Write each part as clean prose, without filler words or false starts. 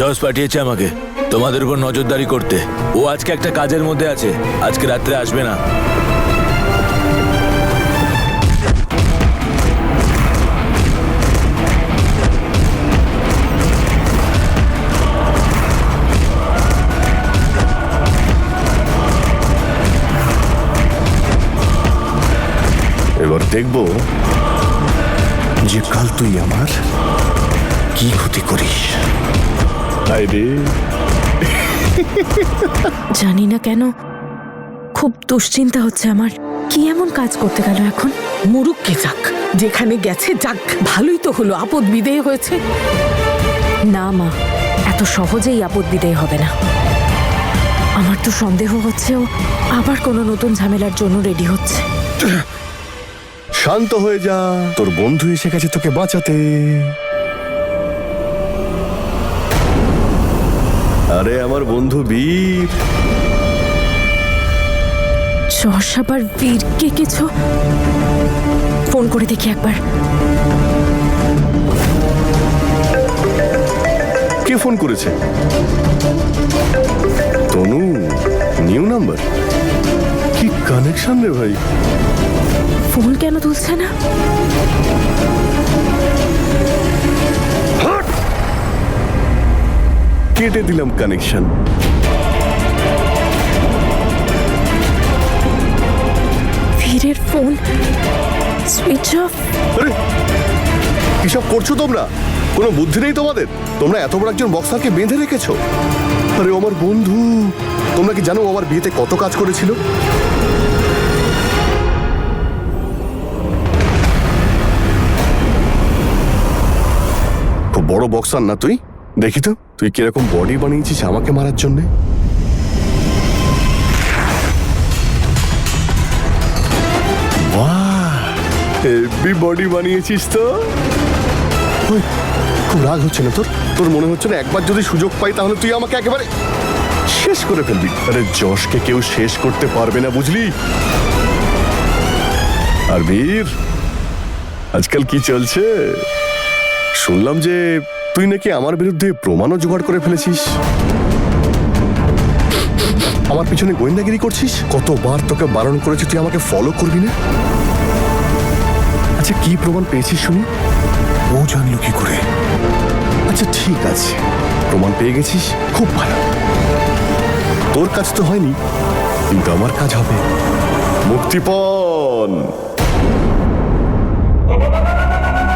জজ পাঠিয়েছে আমাকে তোমাদের উপর নজরদারি করতে। ও আজকে একটা কাজের মধ্যে আছে, আজকে রাত্রে আসবে না। এবার দেখবো যে কাল তুই আমার কি ক্ষতি করিস। জানি না কেন খুব দুশ্চিন্তা হচ্ছে আমার। কি এমন কাজ করতে গেল এখন? মুরুককে যাক, যেখানে গেছে যাক, ভালোই তো হলো, আপদ বিদেয় হয়েছে। না মা, এত সহজেই আপদ বিদেয় হবে না। আমার তো সন্দেহ হচ্ছে ও আবার কোনো নতুন ঝামেলার জন্য রেডি হচ্ছে। শান্ত হয়ে যা, তোর বন্ধু এসে গেছে তোকে বাঁচাতে। আরে আমার বন্ধু বীর। যশ আবার বীরকে কিছু ফোন করে দেখি একবার। কে ফোন করেছে? তনু, নিউ নাম্বার। কি কানেকশন রে ভাই। ফোন কেন তুলছে না? কেটে দিলাম কানেকশন। বীরের ফোন সুইচ অফ। আরে কিসব করছো তোমরা? কোনো বুদ্ধি নেই তোমাদের? তোমরা এত বড় একজন বক্সারকে বেঁধে রেখেছো। আরে আমার বন্ধু, তোমরা কি জানো আমার বিয়েতে কত কাজ করেছিল? খুব বড় বক্সার না তুই? দেখি তো তুই কিরকম বডি বানিয়েছিস আমাকে মারার জন্যে। হেভি বডি বানিয়েছিস তো। ওই, খুব রাগ হচ্ছে না তোর? তোর মনে হচ্ছে না একবার যদি সুযোগ পাই তাহলে তুই আমাকে একেবারে শেষ করে ফেলবি? আরে যশকে কেউ শেষ করতে পারবে না, বুঝলি? আর বীর, আজকাল কি চলছে? শুনলাম যে তুই নাকি আমার বিরুদ্ধে প্রমাণও জোগাড় করে ফেলেছিস। আমার পিছনে গোয়েন্দাগিরি করছিস। কতবার তোকে বারণ করেছি তুই আমাকে ফলো করবি না। আচ্ছা কি প্রমাণ পেয়েছিস শুনি? ও জানলো কি করে? আচ্ছা ঠিক আছে, প্রমাণ পেয়ে গেছিস, খুব ভালো। তোর কাজ তো হয়নি, কিন্তু আমার কাজ হবে। মুক্তিপণ।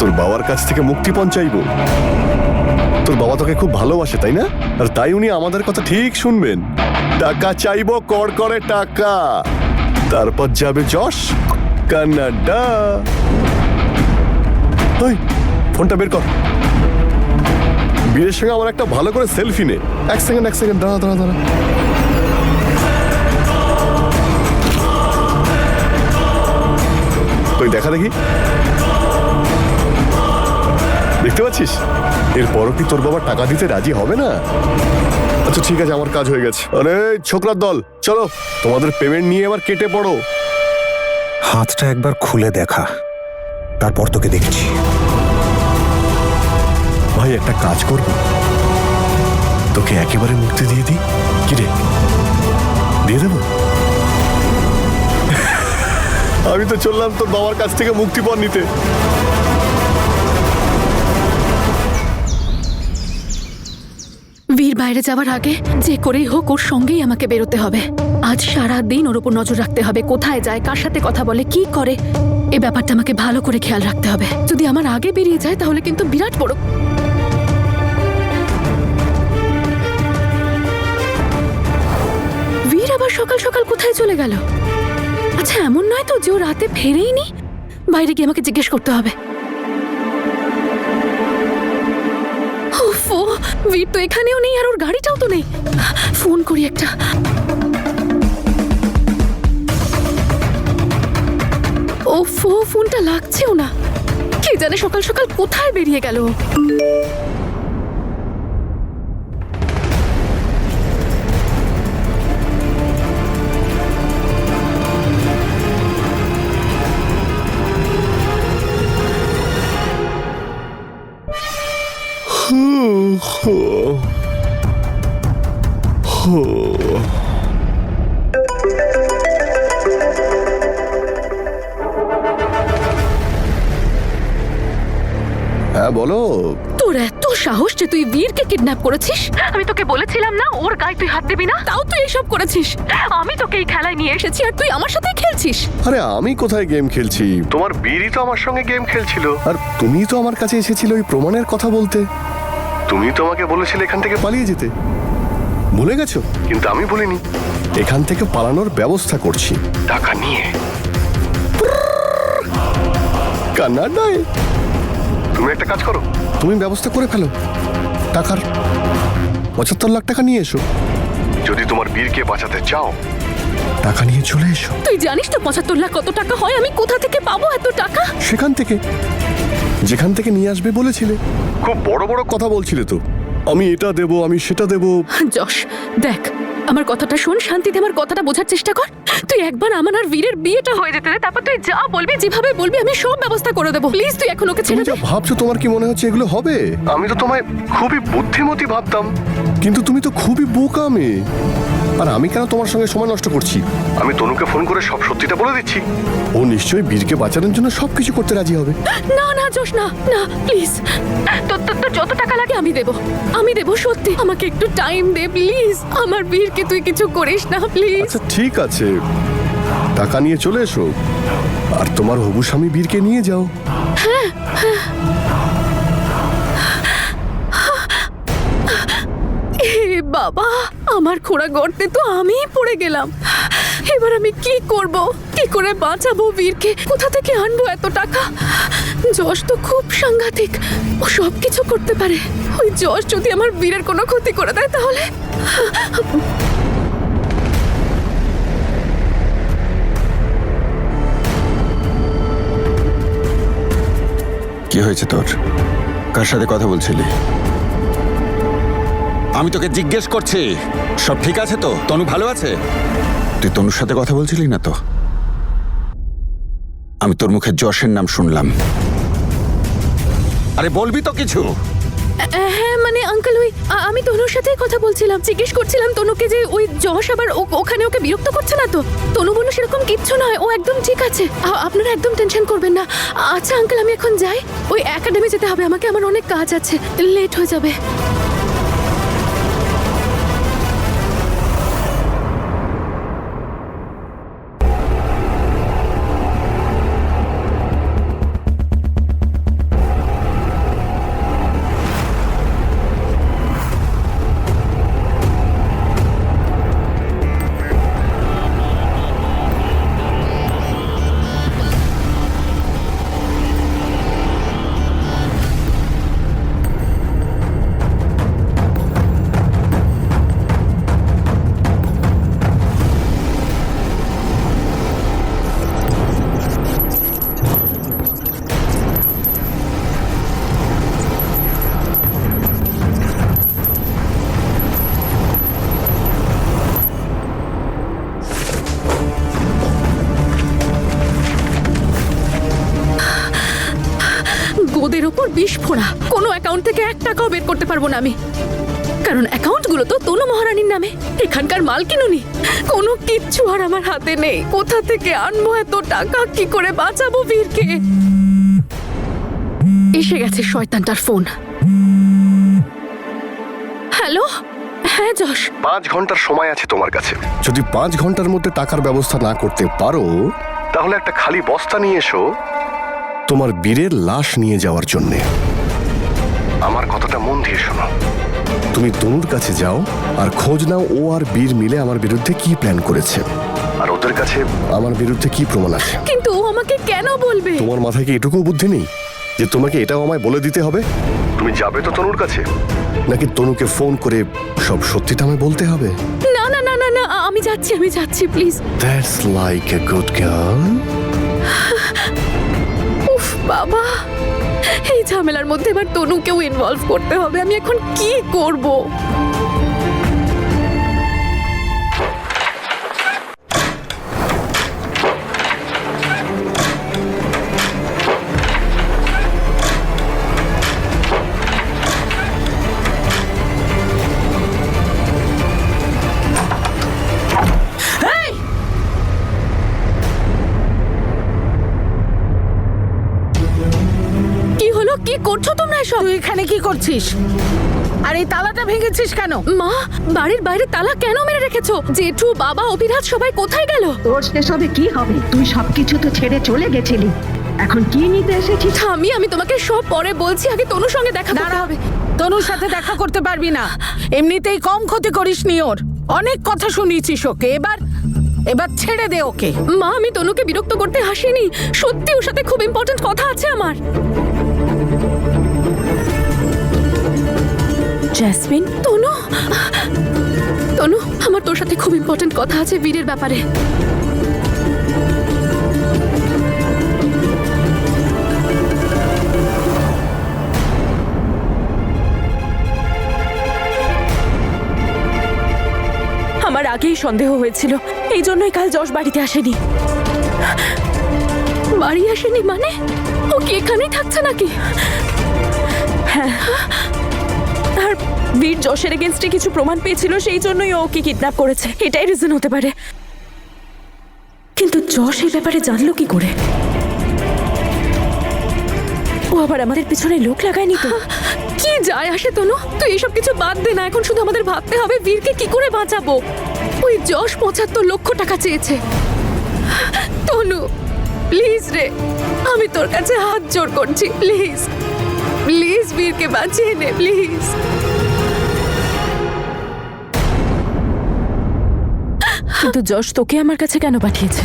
তোর বাবার কাছ থেকে মুক্তিপণ চাইবো। তোর বাবা তোকে খুব ভালোবাসে তাই না? আর তাই উনি আমাদের কথা ঠিক শুনবেন। টাকা চাইবো, কর করে টাকা। তারপর যাবে যশ কানাডা। ওই ফোনটা বের কর। বীরের সঙ্গে আমার একটা ভালো করে সেলফি নে। এক সেকেন্ড দাঁড়া দাঁড়া দাঁড়া। তুই দেখা দেখি, দেখতে পাচ্ছিস? এরপরও কি তোর বাবা টাকা দিতে রাজি হবে না? আচ্ছা ঠিক আছে, আমার কাজ হয়ে গেছে। আরে ছোকরার দল, চলো তোমাদের পেমেন্ট নিয়ে এবার কেটে পড়ো। হাতটা একবার খুলে দেখা, তারপর তোকে দেখছি। ভাই একটা কাজ করব, তোকে একেবারে মুক্তি দিয়ে দিই। কিরে, দিয়ে দেবো? আমি তো চললাম তোর বাবার কাছ থেকে মুক্তিপণ নিতে। বীর বাইরে যাওয়ার আগে যে করেই হোক ওর সঙ্গেই আমাকে বেরোতে হবে। আজ সারা দিন ওর উপর নজর রাখতে হবে, কোথায় যায়, কার সাথে কথা বলে, কি করে, এ ব্যাপারটা আমাকে ভালো করে খেয়াল রাখতে হবে। যদি আমার আগে বেরিয়ে যায় তাহলে কিন্তু বিরাট বড়। বীর আবার সকাল সকাল কোথায় চলে গেল? আচ্ছা এমন নয় তো যে ও রাতে ফেরেইনি? বাইরে গিয়ে আমাকে জিজ্ঞেস করতে হবে। বীর তো এখানেও নেই, আর ওর গাড়িটাও তো নেই। ফোন করি একটা। ফোনটা লাগছেও না। কে জানে সকাল সকাল কোথায় বেরিয়ে গেল। হ্যাঁ বলো। তোর এত সাহস যে তুই বীরকে কিডন্যাপ করেছিস? আমি তোকে বলেছিলাম না ওর গায়ে তুই হাত দিবি না, তাও তুই এসব করেছিস। আমি তোকে এই খেলায় নিয়ে এসেছি আর তুই আমার সাথে খেলছিস। আরে আমি কোথায় গেম খেলছি, তোমার বীরই তো আমার সঙ্গে গেম খেলছিল। আর তুমি তো আমার কাছে এসেছিলে ওই প্রমাণের কথা বলতে। তুমি তো আমাকে বলেছিলে এখান থেকে পালিয়ে যেতে, ভুলে গেছো? কিন্তু আমি বলিনি, এখান থেকে পালানোর ব্যবস্থা করছি টাকা নিয়ে। কান্নাডায় তুমি একটা কাজ করো, তুমি ব্যবস্থা করে ফেলো টাকার। 75 লাখ টাকা নিয়ে এসো। যদি তোমার বীরকে বাঁচাতে চাও টাকা নিয়ে চলে এসো। তুই জানিস তো 75 লাখ কত টাকা হয়? আমি কোথা থেকে পাবো এত টাকা? সেখান থেকে, যেখান থেকে নিয়ে আসবে বলেছিলে। খুব বড় বড় কথা বলছিলে তো, আমি এটা দেব, আমি সেটা দেব। যশ, দেখ আমার কথাটা শোন, শান্তিতে আমার কথাটা বোঝার চেষ্টা কর। তুই একবার আমার আর বীরের বিয়েটা হয়ে যেতে দে, তারপর তুই যা বলবি, যেভাবে বলবি আমি সব ব্যবস্থা করে দেবো। প্লিজ তুই এখন ওকে তুমি ছেড়ে দে। যা ভাবছো, তোমার কি মনে হচ্ছে এগুলো হবে? আমি তো তোমায় খুবই বুদ্ধিমতী ভাবতাম, কিন্তু তুমি তো খুবই বোকা মেয়ে। আর আমি কেন তোমার সঙ্গে সময় নষ্ট করছি? আমি তনুকে ফোন করে সব সত্যিটা বলে দিচ্ছি। ও নিশ্চয়ই বীরকে বাঁচানোর জন্য সবকিছু করতে রাজি হবে। না না যশ, না না প্লিজ, তোর যত টাকা লাগে আমি দেবো, আমি দেবো সত্যি। আমাকে একটু টাইম দে প্লিজ, আমার বীরকে তুই কিছু করিস না প্লিজ। আচ্ছা ঠিক আছে, টাকা নিয়ে চলে এসো আর তোমার হবু স্বামী বীরকে নিয়ে যাও। হে বাবা, আমার খোঁড়া গর্তে তো আমিই পড়ে গেলাম। এবার আমি কি করব? কি করে বাঁচাবো বীরকে? কোথা থেকে আনবো এত টাকা? যশ তো খুব সাংঘাতিক, ও সব কিছু করতে পারে। ওই যশ যদি আমার বীরের কোনো ক্ষতি করে দেয় তাহলে। কি হয়েছে তোর? কার সাথে কথা বলছিলি? আমি তোকে জিজ্ঞেস করছি, সব ঠিক আছে তো? তনু ভালো আছে? তুই তনুর সাথে কথা বলছিলি না তো? আমি তোর মুখে যশের নাম শুনলাম। আরে বলবি তো কিছু? হ্যাঁ মানে আঙ্কেল, ওই আমি তনুর সাথেই কথা বলছিলাম, জিজ্ঞেস করছিলাম তনুকে যে ওই যশ আবার ওখানে ওকে বিরক্ত করছে না তো। তনু বলল সেরকম কিচ্ছু নয়, ও একদম ঠিক আছে, আপনারা একদম টেনশন করবেন না। আচ্ছা আঙ্কেল, আমি এখন যাই, ওই একাডেমি যেতে হবে আমাকে, আমার অনেক কাজ আছে, লেট হয়ে যাবে। গোদের ওপর বিস্ফোরা, কোনো অ্যাকাউন্ট থেকে 1 টাকাও বের করতে পারবো না আমি, কারণ অ্যাকাউন্টগুলো তো তনু মহারানীর নামে, এখানকার মালকিনুনি। কোনো কিচ্ছু আর আমার হাতে নেই। কোথা থেকে আনবো এত টাকা? কি করে বাঁচাবো বীরকে? এসে গেছে শয়তানটার ফোন। হ্যালো, হ্যাঁ যশ। 5 ঘন্টার সময় আছে তোমার কাছে। যদি 5 ঘন্টার মধ্যে টাকার ব্যবস্থা না করতে পারো, তাহলে একটা খালি বস্তা নিয়ে এসো তোমার বীরের লাশ নিয়ে যাওয়ার জন্যে। আমার কথাটা মন দিয়ে শোনো। তুমি তনুর কাছে যাও আর খোঁজ নাও ও আর বীর মিলে আমার বিরুদ্ধে কি প্ল্যান করেছে, আর ওদের কাছে আমার বিরুদ্ধে কি প্রমাণ আছে। কিন্তু ও আমাকে কেন বলবে? তোমার মাথায় কি এটুকু বুদ্ধি নেই যে তোমাকে এটাও আমায় বলে দিতে হবে? তুমি যাবে তো তনুর কাছে, নাকি তনুকে ফোন করে সব সত্যিটা আমায় বলতে হবে? না না না না না, আমি যাচ্ছি please. That's like a good girl. উফ বাবা, এই ঝামেলার মধ্যে এবার তনুকেও ইনভলভ করতে হবে। আমি এখন কি করব? বলো কি করছো তোমরা এসব? তুই এখানে কি করছিস? আর এই তালাটা ভেঙেছিস কেন? মা, বাড়ির বাইরে তালা কেন মেরে রেখেছো? জেঠু, বাবা, অভিরাজ সবাই কোথায় গেল? তোর সেসবে কি হবে? তুই সবকিছু তো ছেড়ে চলে গেছিলি, এখন কি নিতে এসেছিস? আমি তোমাকে সব পরে বলছি, আগে তনুর সঙ্গে দেখা করতে দাঁড়া, হবে। তনুর সাথে দেখা করতে পারবি না। এমনিতেই কম ক্ষতি করিসনি ওর। অনেক কথা শুনিয়েছিস ওকে, এবার ছেড়ে দে ওকে। মা, আমি তনুকে বিরক্ত করতে আসিনি, সত্যি ওর সাথে খুব ইম্পর্টেন্ট কথা আছে আমার। জেসমিন, তনু, তনু, আমার তোর সাথে খুব ইম্পর্টেন্ট কথা আছে বীরের ব্যাপারে। আমার আগেই সন্দেহ হয়েছিল, এই জন্যই কাল যশ বাড়িতে আসেনি। বাড়ি আসেনি মানে? ও কি এখানেই থাকছে নাকি? হ্যাঁ, আর বীর যশের এগেনস্টে কিছু প্রমাণ পেয়েছিল, সেই জন্যই ও ওকে কিডন্যাপ করেছে। এটাই রিজন হতে পারে। কিন্তু যশ এই ব্যাপারে জানলো কি করে? ও আবার আমাদের পিছনে লোক লাগায়নি তো? কি যায় আসে তনু, তুই এসব কিছু বাদ দে না। এখন শুধু আমাদের ভাবতে হবে বীরকে কি করে বাঁচাবো। ওই যশ 75 লক্ষ টাকা চেয়েছে। তনু প্লিজ রে, আমি তোর কাছে হাত জোড় করছি, প্লিজ প্লিজ বীরকে বাঁচিয়ে নে প্লিজ। কিন্তু যশ তোকে আমার কাছে কেন পাঠিয়েছে?